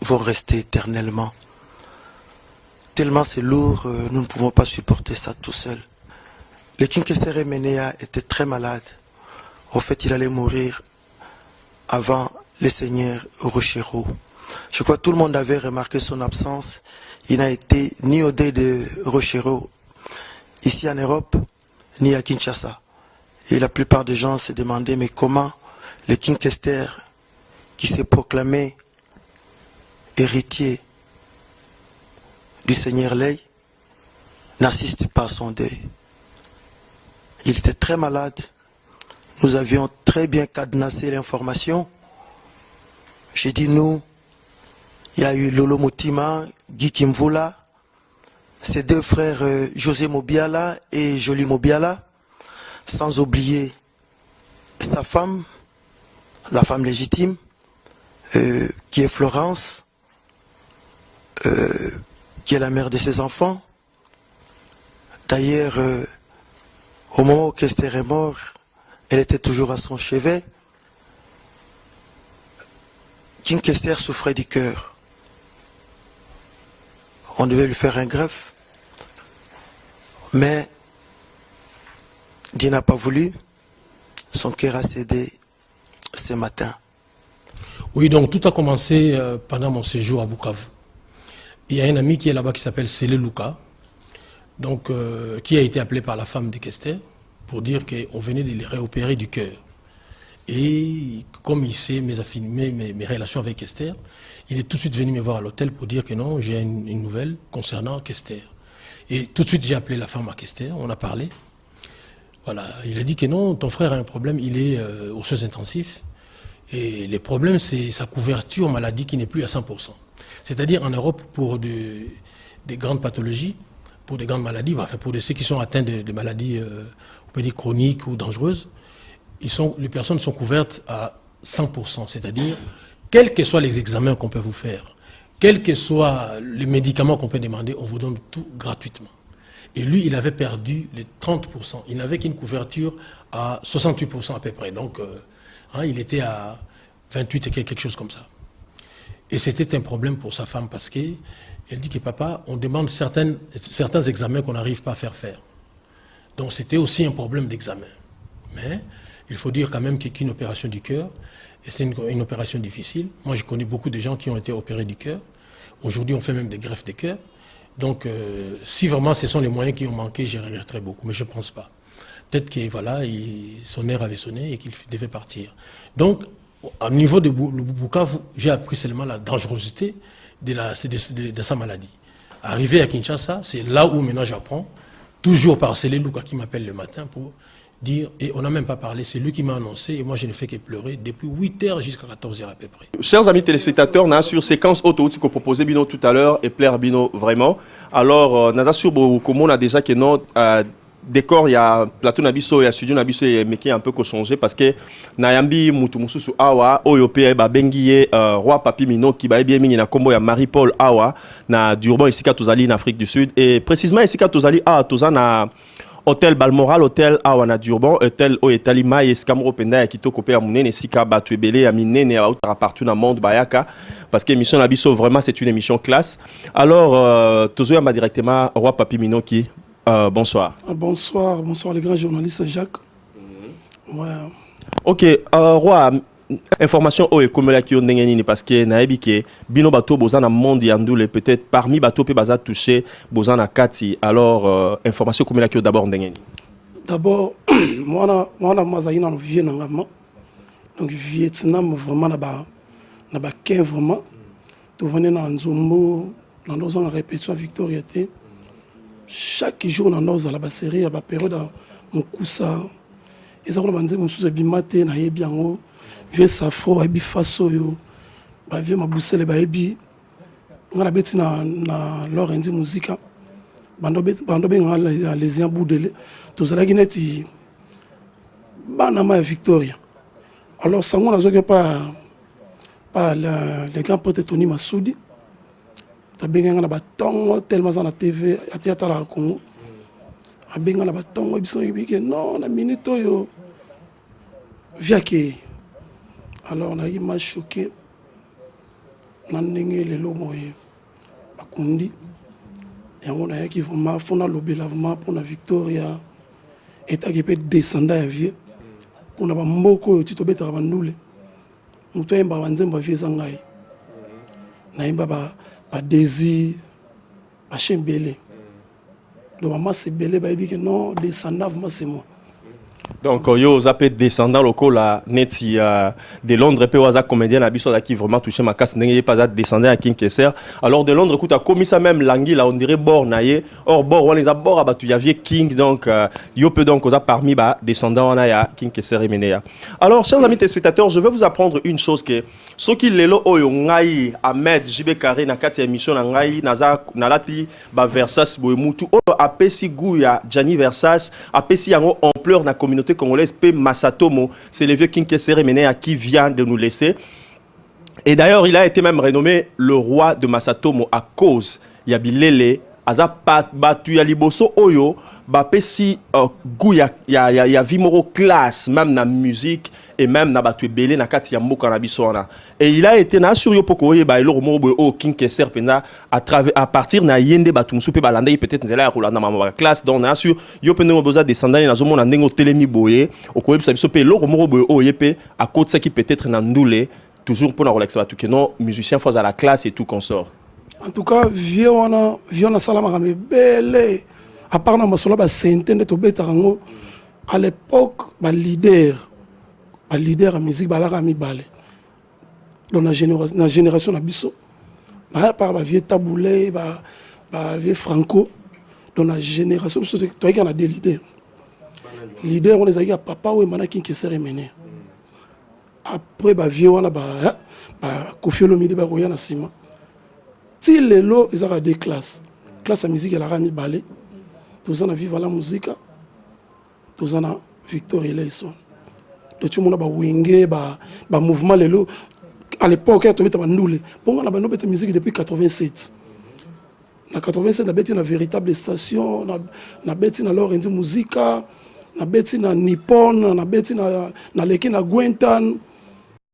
vont rester éternellement. Tellement c'est lourd, nous ne pouvons pas supporter ça tout seul. Le King Kester Emenea était très malade. En fait, il allait mourir avant le Seigneur Rochero. Je crois que tout le monde avait remarqué son absence. Il n'a été ni au dé de Rochero, ici en Europe, ni à Kinshasa. Et la plupart des gens se demandaient, mais comment le King Kester, qui s'est proclamé héritier du Seigneur Lay, n'assiste pas à son deuil. Il était très malade. Nous avions très bien cadenassé l'information. J'ai dit nous, il y a eu Lolo Motima, Guy Kimvula, ses deux frères José Mobiala et Jolie Mobiala, sans oublier sa femme, la femme légitime, qui est Florence, qui est la mère de ses enfants. D'ailleurs, au moment où Kester est mort, elle était toujours à son chevet. King Kester souffrait du cœur. On devait lui faire un greffe. Mais Dieu n'a pas voulu. Son cœur a cédé ce matin. Oui, donc tout a commencé pendant mon séjour à Bukavu. Il y a un ami qui est là-bas qui s'appelle Célé Luka, donc, qui a été appelé par la femme de Kester pour dire qu'on venait de les réopérer du cœur. Et comme il sait mes relations avec Kester, il est tout de suite venu me voir à l'hôtel pour dire que non, j'ai une nouvelle concernant Kester. Et tout de suite, j'ai appelé la femme à Kester, on a parlé. Voilà, il a dit que non, ton frère a un problème, il est aux soins intensifs. Et le problème, c'est sa couverture maladie qui n'est plus à 100%. C'est-à-dire en Europe, pour des grandes pathologies, pour des grandes maladies, enfin pour ceux qui sont atteints de maladies on peut dire chroniques ou dangereuses, les personnes sont couvertes à 100%. C'est-à-dire, quels que soient les examens qu'on peut vous faire, quels que soient les médicaments qu'on peut demander, on vous donne tout gratuitement. Et lui, il avait perdu les 30%. Il n'avait qu'une couverture à 68% à peu près. Donc, il était à 28 et quelque chose comme ça. Et c'était un problème pour sa femme parce qu'elle dit que papa, on demande certains examens qu'on n'arrive pas à faire. Donc c'était aussi un problème d'examen. Mais il faut dire quand même qu'une opération du cœur, et c'est une opération difficile. Moi, je connais beaucoup de gens qui ont été opérés du cœur. Aujourd'hui, on fait même des greffes de cœur. Donc, si vraiment ce sont les moyens qui ont manqué, je regretterais beaucoup, mais je ne pense pas. Peut-être que voilà, son heure avait sonné et qu'il devait partir. Donc, au niveau de Bukavu, j'ai appris seulement la dangerosité de sa maladie. Arrivé à Kinshasa, c'est là où maintenant j'apprends, toujours par Célé Luka qui m'appelle le matin pour dire, et on n'a même pas parlé, c'est lui qui m'a annoncé, et moi je ne fais que pleurer depuis 8h jusqu'à 14h à peu près. Chers amis téléspectateurs, on a sur séquence auto que proposé Bino tout à l'heure, et plaire Bino vraiment. Alors, on a sur comme on a déjà que non, décor, il y a plateau Nabiso, il y a studio Nabiso, mais qui est un peu changé parce que Nayambi Mutumusu su Awa, Oyope, Benguié, Roi Papi Mino, qui va bien mini na combo, il y a Marie-Paul Awa, na Durban, ici, Tozali, en Afrique du Sud. Et précisément, ici, Tozali, Tozana, Hôtel Balmoral, Hôtel Awa, na Durban, Hôtel Oetali Maï, Escamro Penda, Kito Kopé, Amoune, Sika, Batuebele, Amine, partout dans le monde, Bayaka, parce que l'émission Nabiso, vraiment, c'est une émission classe. Alors, Tozo m'a directement, Roi Papi Mino, qui. Bonsoir. Bonsoir les grands journalistes Jacques. Ouais. Ok, Roi, information au ekomela ki ondengeni parce que naebi ke bino bato bozana monde yandoule peut-être parmi bato pe baza touché bozana kati. Alors information komela ki d'abord ondengeni. D'abord moi mazayina no Vietnam. Donc Vietnam vraiment na ba ken vraiment to venir na Nzombo na nos en répétition Victoria T. Chaque jour dans nos la série à la période mon coussa et ça on va dire mon sous bimate na yebi yango vie safo ebi faso yo ba vie ma bousele ba ebi ngala beti na Lorenzi musica bando be ngala les yan boudele to zala gineti bana ma Victoria. Alors ça on a zo que pas le grand pote Tony Massoudi. Tabenga na batongo tellement ça na TV à théâtre à Congo abenga na batongo biso yibike non na minute yo via que alors on a eu mal choqué na ndenge lelo moye bakundi yango na yaki vraiment fona lobela vraiment pour na Victoria etaki pe descendant ya vie pour na bamboko oyo ti tobetaka bandule moto ayemba banzembo vie eza ngai nayemba badésir bachembele donc maman c'est belé bayebi que non descendant vraiment c'est moi. Donc, yo, vous avez descendant local là, net de Londres, puis vous avez comédien à Bissau qui vraiment touché ma casse, n'ayez pas descendant à King Kesser. Alors de Londres, écoute, a commis ça même langue là, on dirait bord naïe. Or bord, on les a bord abattu, il y avait King, donc yo peut donc vous a parmi bah descendant on a King Kesser et Menea. Alors, chers amis téléspectateurs, je vais vous apprendre une chose que ce qui lelo oyo ngai Ahmed JB Carré na kati émission na ngai naza nalati ba Versas boemutu oyo apesi guya Gianni Versas apesi yango ampleur na communauté congolaise P Masatomo, c'est le vieux King Kesser Menea qui vient de nous laisser. Et d'ailleurs, il a été même renommé le roi de Masatomo à cause Yabilele aza batu ya liboso oyo bapesi guya ya vimoro classe même na musique et même na batu belé na kati ya mboka na biso wana. Et il a été na sur yo poko yeba elo moro o King Kesser pena à partir na yende batu musu pe balanda peut-être nzela ya kolanda mama classe donc na sur yo pena boza descendant na zomo na ndengo telemi boye okoyebisa biso pe elo moro boye o yepe à côté ça qui peut-être na ndule toujours pour na relaxer batu que non musicien faut à la classe et tout consort. En tout cas vieux na salama kambe belé à part na masolo ba sentende to betarango à l'époque ba leader à musique balaka mibale dans la génération na biso ba par ba vieux taboulé ba vieux franco dans la génération biso to yaka na des leaders on les a eu papa ou mana King Kesser Menea après ba vieux wana ba Koffi Olomide ba koya na sima ti lelo ezaka des classes à musique ya la rami balé tous en vivre la musique tous en Victoria Leison de tout le monde ba wenge ba mouvement lelo à l'époque to beta bandule ponga na bano beta musique depuis 87 na 87 na beti na véritable station na beti na Lorenzi Musica na beti na Nippon na beti na leki na Gwentan